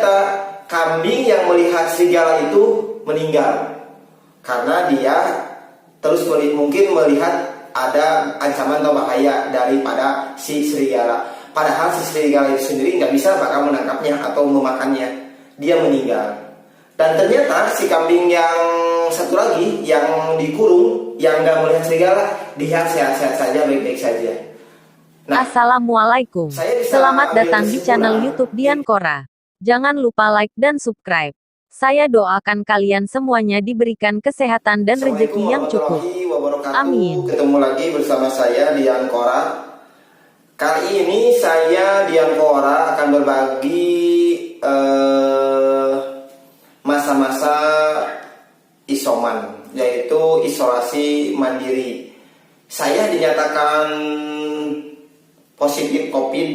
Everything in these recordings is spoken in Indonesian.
ternyata kambing yang melihat serigala itu meninggal karena dia terus mungkin melihat ada ancaman atau bahaya daripada si serigala. Padahal si serigala itu sendiri nggak bisa bakal menangkapnya atau memakannya. Dia meninggal. Dan ternyata si kambing yang satu lagi yang dikurung, yang nggak melihat serigala, dia sehat-sehat saja, baik-baik saja. Nah, Assalamualaikum. Selamat datang di channel YouTube Dian Kora. Jangan lupa like dan subscribe. Saya doakan kalian semuanya diberikan kesehatan dan rezeki yang cukup. Amin. Ketemu lagi bersama saya Dian Kora. Kali ini saya Dian Kora akan berbagi masa-masa isoman, yaitu isolasi mandiri. Saya dinyatakan positif COVID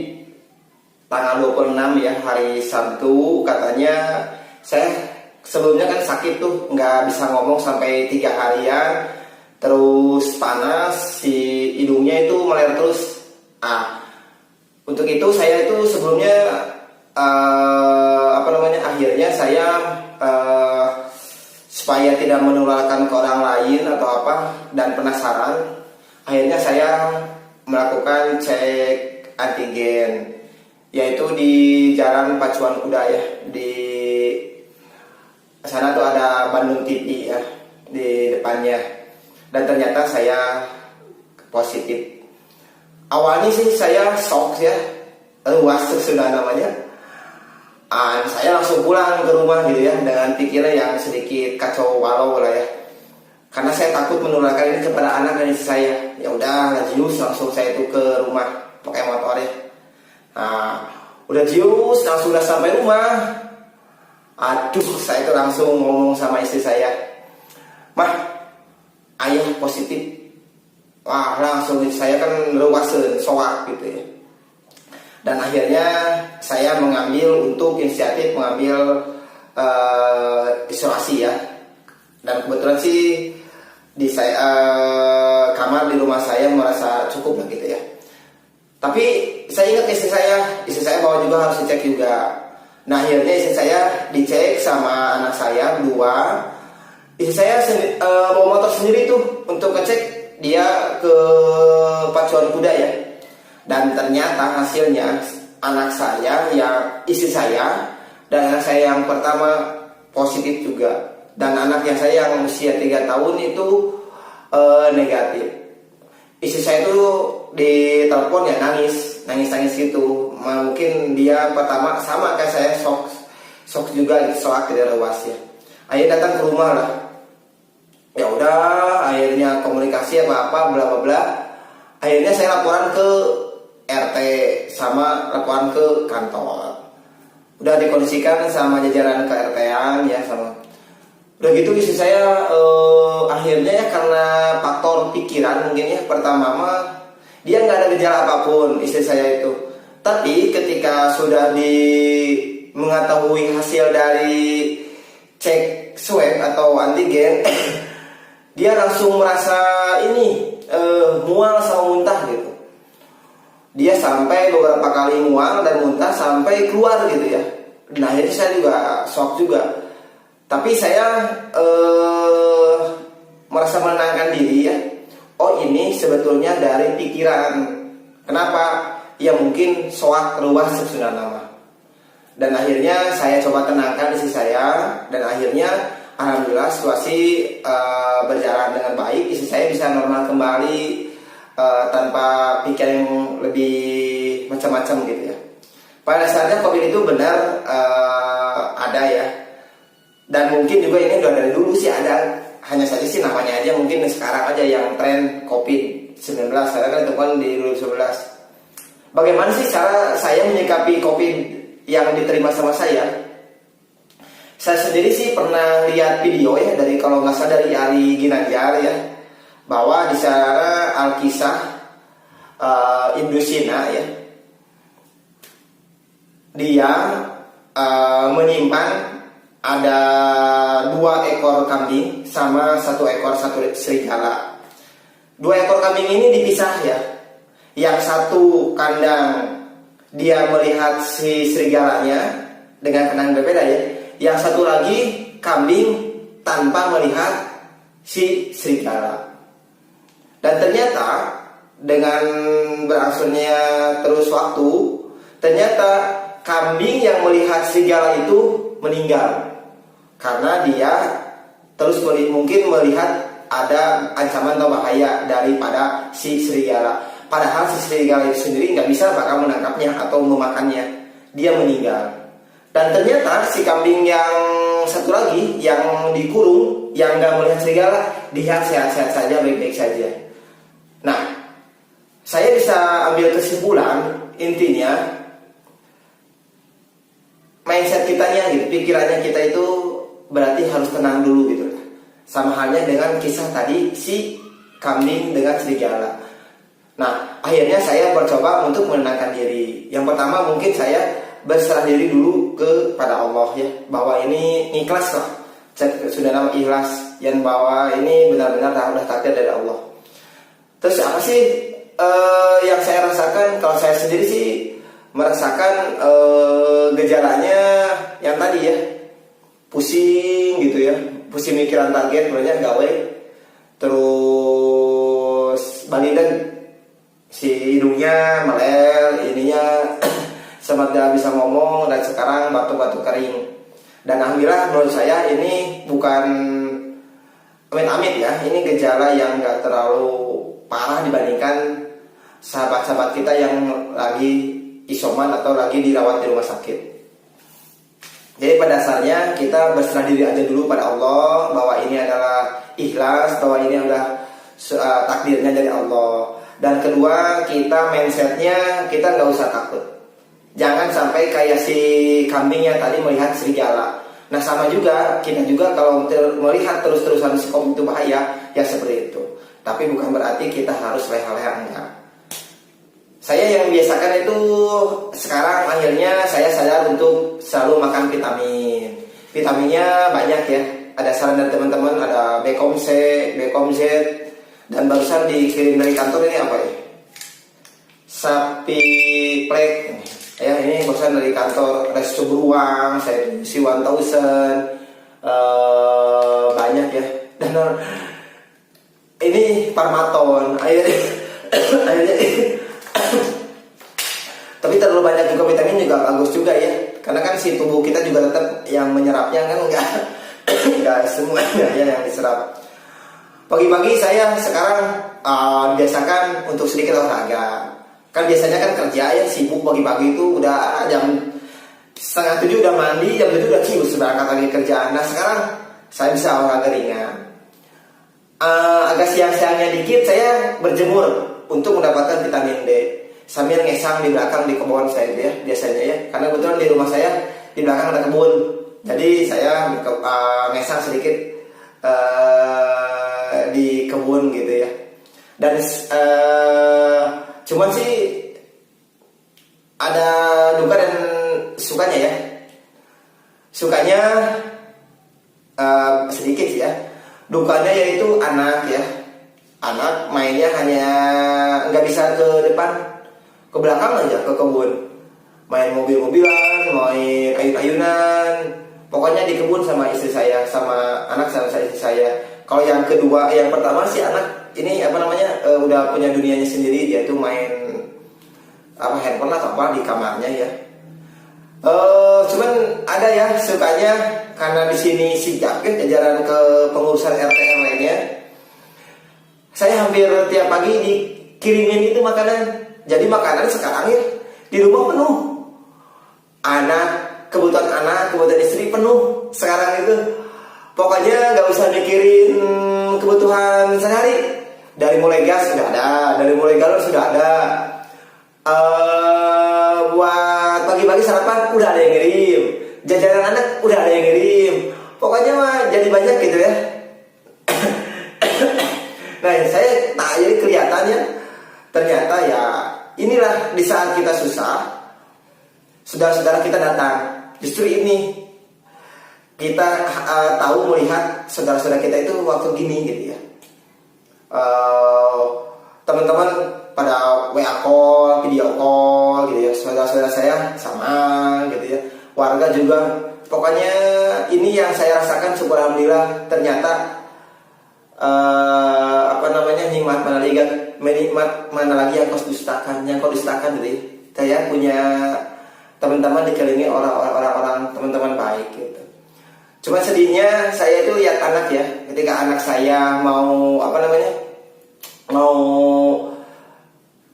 tanggal 26 ya, hari Sabtu. Katanya saya sebelumnya kan sakit tuh, nggak bisa ngomong sampai 3 harian, terus panas, si hidungnya itu meler terus. Untuk itu saya itu sebelumnya akhirnya saya supaya tidak menularkan ke orang lain atau apa dan penasaran, akhirnya saya melakukan cek antigen, yaitu di Jalan Pacuan Kuda ya, di sana tuh ada Bandung TV ya di depannya, dan ternyata saya positif. Awalnya sih saya shock ya, luas sudah namanya. Saya langsung pulang ke rumah gitu ya, dengan pikiran yang sedikit kacau balau lah ya, karena saya takut menularkan ini kepada anak dan istri saya. Ya udah, lajius langsung saya itu ke rumah pakai motor ya. Udah jius langsung udah sampai rumah. Aduh, saya itu langsung ngomong sama istri saya, "Mah, ayah positif." Wah, langsung saya kan lewasen soak gitu ya. Dan akhirnya saya mengambil untuk inisiatif mengambil isolasi ya. Dan kebetulan sih di kamar di rumah saya merasa cukup lah gitu ya. Tapi saya ingat istri saya bahwa juga harus dicek juga. Nah, akhirnya istri saya dicek sama anak saya berdua. Istri saya bawa motor sendiri tuh untuk ngecek dia ke Pacuan Kuda ya. Dan ternyata hasilnya anak saya, istri saya dan anak saya yang pertama positif juga. Dan anak yang saya yang usia 3 tahun itu negatif. Istri saya itu di telepon ya nangis gitu. Mungkin dia pertama sama kayak saya, shock juga, shock tidak lewas ya. Akhirnya datang ke rumah lah. Ya udah, akhirnya komunikasi bla bla bla. Akhirnya saya laporan ke RT sama laporan ke kantor. Udah dikondisikan sama jajaran ke RT-an ya sama. Udah gitu istri saya akhirnya ya karena faktor pikiran mungkin ya, pertama mah dia nggak ada gejala apapun istri saya itu. Tapi ketika sudah mengetahui hasil dari cek swab atau antigen dia langsung merasa mual sama muntah gitu. Dia sampai beberapa kali mual dan muntah sampai keluar gitu ya. Nah, akhirnya saya juga shock juga. Tapi saya merasa menenangkan diri ya. Oh, ini sebetulnya dari pikiran. Kenapa? Ya mungkin shock ruas sudah nama. Dan akhirnya saya coba tenangkan istri saya, dan akhirnya alhamdulillah situasi berjalan dengan baik. Istri saya bisa normal kembali tanpa pikiran yang lebih macam-macam gitu ya. Pada dasarnya COVID itu benar ada ya. Dan mungkin juga ini udah dari dulu sih ada. Hanya saja sih namanya aja mungkin sekarang aja yang tren COVID-19. Karena kan itu kan di 2011. Bagaimana sih cara saya menyikapi COVID yang diterima sama saya? Saya sendiri sih pernah lihat video ya dari, kalau nggak salah dari Ali Ginanjar ya, bahwa di sana Alkisah Indusina ya, dia menyimpan ada 2 ekor kambing sama 1 ekor serigala. 2 ekor kambing ini dipisah ya. Yang satu kandang dia melihat si serigalanya, dengan kenangan berbeda ya. Yang satu lagi kambing tanpa melihat si serigala. Dan ternyata dengan berangsurnya terus waktu, ternyata kambing yang melihat serigala itu meninggal karena dia terus mungkin melihat ada ancaman atau bahaya daripada si serigala. Padahal si serigala itu sendiri nggak bisa bakal menangkapnya atau memakannya. Dia meninggal. Dan ternyata si kambing yang satu lagi yang dikurung, yang nggak melihat serigala, dia sehat-sehat saja, baik-baik saja. Nah, saya bisa ambil kesimpulan intinya mindset kitanya gitu, pikirannya kita itu berarti harus tenang dulu gitu. Sama halnya dengan kisah tadi si kambing dengan serigala. Nah, akhirnya saya mencoba untuk menenangkan diri. Yang pertama mungkin saya berserah diri dulu kepada Allah ya, bahwa ini ikhlas lah. Sudah nama ikhlas yang bahwa ini benar-benar udah takdir dari Allah. Terus apa sih yang saya rasakan? Kalau saya sendiri sih merasakan gejalanya yang tadi ya, pusing gitu ya, pusing mikiran target banyak gawe, terus baliden si hidungnya melel, ininya sempat gak bisa ngomong, dan sekarang batuk-batuk kering. Dan alhamdulillah menurut saya ini bukan amit-amit ya, ini gejala yang gak terlalu parah dibandingkan sahabat-sahabat kita yang lagi isoman atau lagi dirawat di rumah sakit. Jadi pada dasarnya kita berserah diri aja dulu pada Allah, bahwa ini adalah ikhlas, bahwa ini adalah takdirnya dari Allah. Dan kedua, kita mindsetnya kita nggak usah takut. Jangan sampai kayak si kambingnya tadi melihat serigala. Nah sama juga, kita juga kalau melihat terus-terusan si kambing itu bahaya, ya seperti itu. Tapi bukan berarti kita harus leha-leha, enggak. Saya yang biasakan itu sekarang akhirnya saya sadar untuk selalu makan vitamin. Vitaminnya banyak ya. Ada saran dari teman-teman, ada Bekom C, Bekom Z, dan barusan dikirim dari kantor ini apa ya? Sapi plek. Ya ini barusan dari kantor Resto Beruang, saya si 1000 banyak ya. Dan ini Parmaton akhirnya tapi terlalu banyak juga vitamin juga bagus juga ya, karena kan si tubuh kita juga tetap yang menyerapnya kan enggak semuanya ya yang diserap. Pagi-pagi saya sekarang biasakan untuk sedikit olahraga. Kan biasanya kan kerja ya sibuk, pagi-pagi itu udah jam 6:30 udah mandi, jam 7 udah cius berangkat lagi kerjaan. Nah sekarang saya bisa olahraga ringan. Agak siang-siangnya dikit saya berjemur untuk mendapatkan vitamin D sambil ngesang di belakang di kebun saya ya biasanya ya, karena kebetulan di rumah saya di belakang ada kebun, jadi saya ngesang sedikit di kebun gitu ya. Dan cuman sih ada duka dan sukanya ya. Sukanya sedikit sih ya. Dukanya yaitu anak ya. Anak mainnya hanya nggak bisa ke depan, ke belakang aja, ke kebun. Main mobil-mobilan, main ayun-ayunan. Pokoknya di kebun sama istri saya, sama anak sama istri saya. Kalau yang kedua, yang pertama sih anak ini udah punya dunianya sendiri, dia tuh main handphone atau apa di kamarnya ya. Cuman ada ya sukanya karena di sini sigap kan jajaran ke pengurusan RT lainnya. Saya hampir tiap pagi dikirimin itu makanan. Jadi makanan sekarang ya di rumah penuh. Kebutuhan istri penuh sekarang itu. Pokoknya nggak usah mikirin kebutuhan sehari. Dari mulai gas sudah ada, dari mulai galon sudah ada. Buat pagi-pagi sarapan udah ada yang ngirim. Jajanan anak udah ada yang ngirim. Pokoknya mah jadi banyak gitu ya. Nah saya jadi kelihatannya ternyata ya inilah di saat kita susah, saudara-saudara kita datang. Justru ini kita tahu melihat saudara-saudara kita itu waktu gini gitu ya. Teman-teman pada WA call, video call gitu ya. Saudara-saudara saya sama gitu ya. warga juga. Pokoknya ini yang saya rasakan, syukur alhamdulillah. Ternyata nikmat mana lagi yang kau dustakan, gitu ya. Saya punya teman-teman dikelilingi orang-orang teman-teman baik gitu. Cuma sedihnya saya itu lihat anak ya, ketika anak saya mau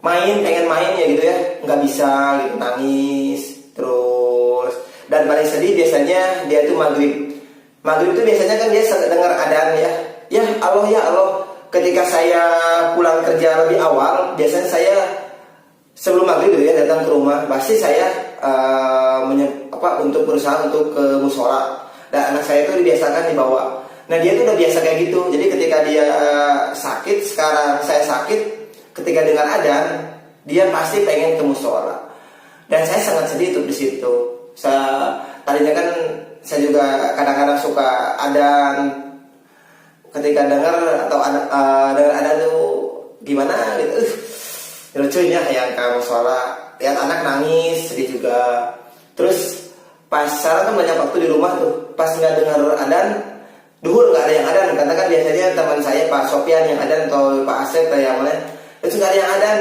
pengen main ya gitu ya, nggak bisa gitu, nangis terus. Dan paling sedih biasanya dia tuh maghrib itu biasanya kan dia dengar adzan ya Allah. Ketika saya pulang kerja lebih awal, biasanya saya sebelum maghrib gitu ya datang ke rumah, pasti saya untuk berusaha untuk ke musola. Dan anak saya itu dibiasakan dibawa. Nah dia tuh udah biasa kayak gitu. Jadi ketika dia sakit, sekarang saya sakit, ketika dengar adzan, dia pasti pengen ke musola. Dan saya sangat sedih tuh di situ. Tadinya kan saya juga kadang-kadang suka adzan. Ketika dengar dengar adzan tuh gimana gitu. Lucunya yang ke musola, lihat anak nangis, sedih juga. Terus pas sekarang kan banyak waktu di rumah tuh, pas nggak dengar adzan, duhur nggak ada yang adzan. Karena kan biasanya teman saya Pak Sofian yang adzan atau Pak Asep atau yang mana, itu nggak ada yang adzan.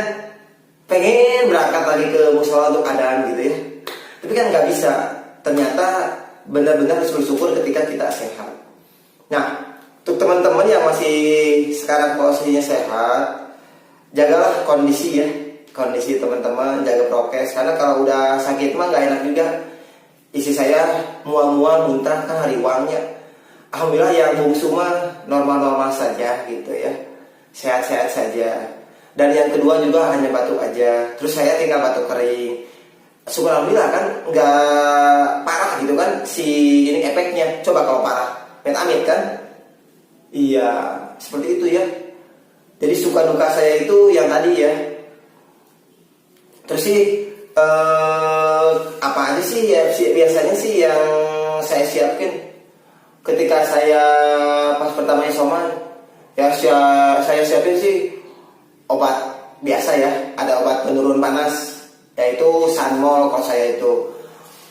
Pengen berangkat lagi ke musola untuk adzan gitu ya, tapi kan nggak bisa. Ternyata benar-benar harus bersyukur ketika kita sehat. Nah, untuk teman-teman yang masih sekarang posisinya sehat, jagalah kondisi teman-teman, jaga prokes. Karena kalau udah sakit mah nggak enak juga. Isi saya mual-mual muntah kan hari uangnya. Alhamdulillah yang bungsu mah normal-normal saja gitu ya, sehat-sehat saja. Dan yang kedua juga hanya batuk aja. Terus saya tinggal batuk kering. Syukur alhamdulillah kan nggak parah gitu kan si ini efeknya. Coba kalau parah, amit kan? Iya, seperti itu ya. Jadi suka duka saya itu yang tadi ya. Terus sih apa aja sih ya biasanya sih yang saya siapin ketika saya pas pertama isoman ya, saya siapin sih obat biasa ya. Ada obat penurun panas, yaitu Sanmol kalau saya itu.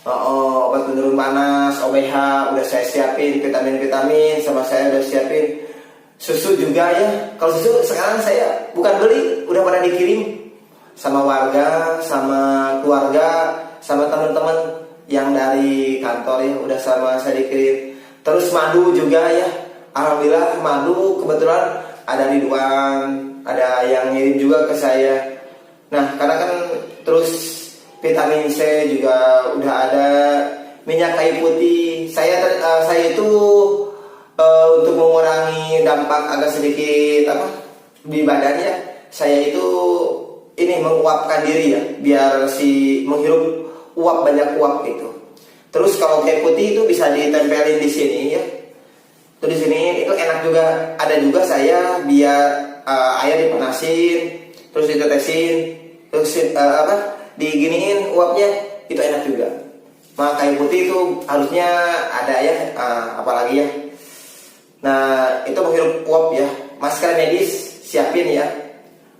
Obat penurun panas, OBH udah saya siapin, vitamin sama saya udah siapin. Susu juga ya. Kalau susu sekarang saya bukan beli, udah pada dikirim sama warga, sama keluarga, sama teman-teman yang dari kantor ya, udah sama saya dikirim. Terus madu juga ya. Alhamdulillah madu kebetulan ada Ridwan, ada yang ngirim juga ke saya. Nah, karena kan terus vitamin C juga udah ada, minyak kayu putih. Saya itu untuk mengurangi dampak agak sedikit di badannya, saya itu ini menguapkan diri ya, biar menghirup banyak uap gitu. Terus kalau kayu putih itu bisa ditempelin di sini ya. Tuh di sini itu enak juga. Ada juga saya biar air dipanasin, terus ditetesin, terus diginiin uapnya, itu enak juga. Maka kayu putih itu harusnya ada ya, apalagi ya. Nah, itu menghirup uap ya. Masker medis siapin ya.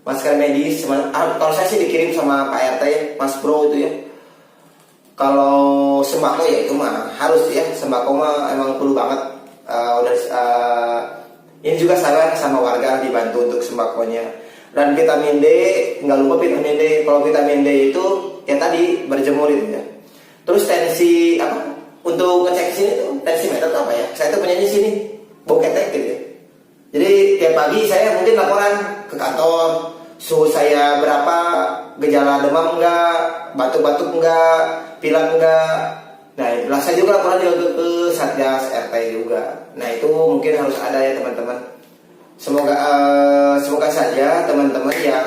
Masker medis, kalau saya sih dikirim sama Pak RT ya, Mas Bro itu ya. Kalau sembako ya itu mah harus ya, sembako mah emang perlu banget. Ini juga saya sama warga dibantu untuk sembakonya. Dan vitamin D, nggak lupa vitamin D. Kalau vitamin D itu ya tadi berjemur itu ya. Terus tensi untuk ngecek sini tuh tensimeter itu apa ya? Saya tuh punya di sini, bau ketek gitu ya. Jadi tiap pagi saya mungkin laporan ke kantor, suhu saya berapa, gejala demam enggak, batuk-batuk enggak, pilek enggak. Nah, itulah saya juga laporan juga ke Satgas RT juga. Nah, itu mungkin harus ada ya teman-teman. Semoga saja teman-teman yang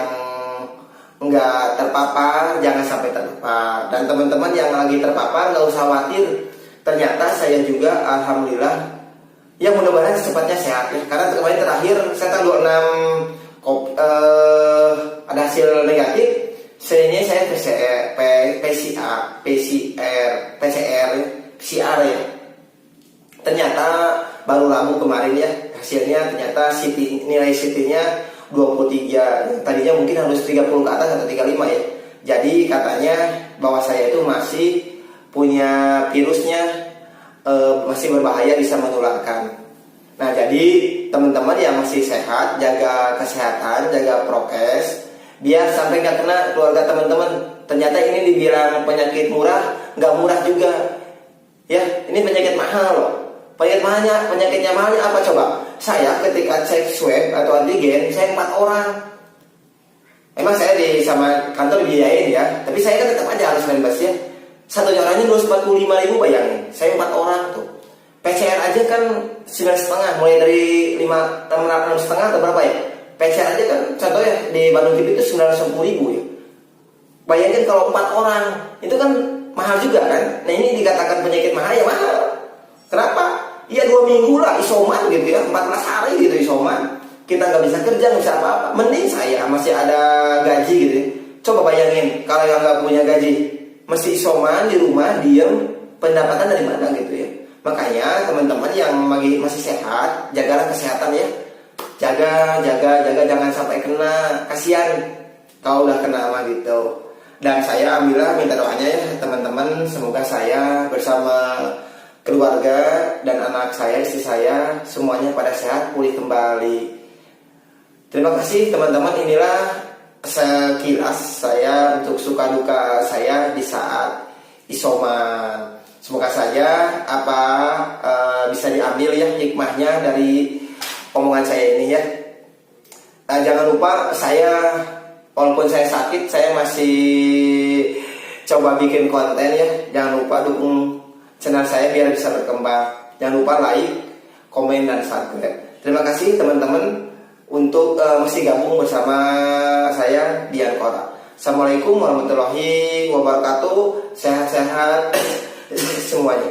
enggak terpapar jangan sampai terpapar, dan teman-teman yang lagi terpapar nggak usah khawatir. Ternyata saya juga alhamdulillah ya, mudah-mudahan secepatnya sehat ya. Karena kemarin terakhir saya tanggal 26 ada hasil negatif. Sebenarnya saya PCR ya. Ternyata baru Rabu kemarin ya, hasilnya ternyata nilai CT-nya 23. Tadinya mungkin harus 30 ke atas atau 35 ya. Jadi katanya bahwa saya itu masih punya virusnya masih berbahaya, bisa menularkan. Nah, jadi teman-teman yang masih sehat, jaga kesehatan, jaga prokes, biar sampai nggak kena keluarga teman-teman. Ternyata ini dibilang penyakit murah, nggak murah juga. Ya, ini penyakit mahal loh. Penyakitnya mahalnya apa coba? Saya ketika cek swab atau antigen, saya 4 orang. Emang saya sama kantor biayain ya, tapi saya kan tetap aja harus membas ya. Satu orangnya 245.000, bayangin. Saya 4 orang tuh. PCR aja kan 9,5, mulai dari 6,5 atau berapa ya? PCR aja kan contohnya di Bandung TV itu 910.000 ya. Bayangin kalau 4 orang, itu kan mahal juga kan. Nah, ini dikatakan penyakit mahal ya mahal. Kenapa? Ya 2 minggu lah isoman gitu ya, 14 hari gitu isoman. Kita nggak bisa kerja, nggak bisa apa-apa. Mending saya masih ada gaji gitu ya. Coba bayangin kalau yang nggak punya gaji, mesti isoman di rumah, diem, pendapatan dari mana gitu ya. Makanya teman-teman yang masih sehat, jagalah kesehatan ya. Jaga, jangan sampai kena. Kasihan kalau udah kena mah gitu. Dan saya alhamdulillah minta doanya ya teman-teman, semoga saya bersama keluarga dan anak saya, istri saya, semuanya pada sehat, pulih kembali. Terima kasih teman-teman, inilah sekilas saya untuk suka duka saya di saat isoman. Semoga saja bisa diambil ya hikmahnya dari omongan saya ini ya. Jangan lupa saya, walaupun saya sakit, saya masih coba bikin konten ya. Jangan lupa dukung channel saya biar bisa berkembang. Jangan lupa like, komen, dan subscribe. Terima kasih teman-teman untuk masih gabung bersama saya Dian Kora. Assalamualaikum warahmatullahi wabarakatuh. Sehat-sehat semuanya.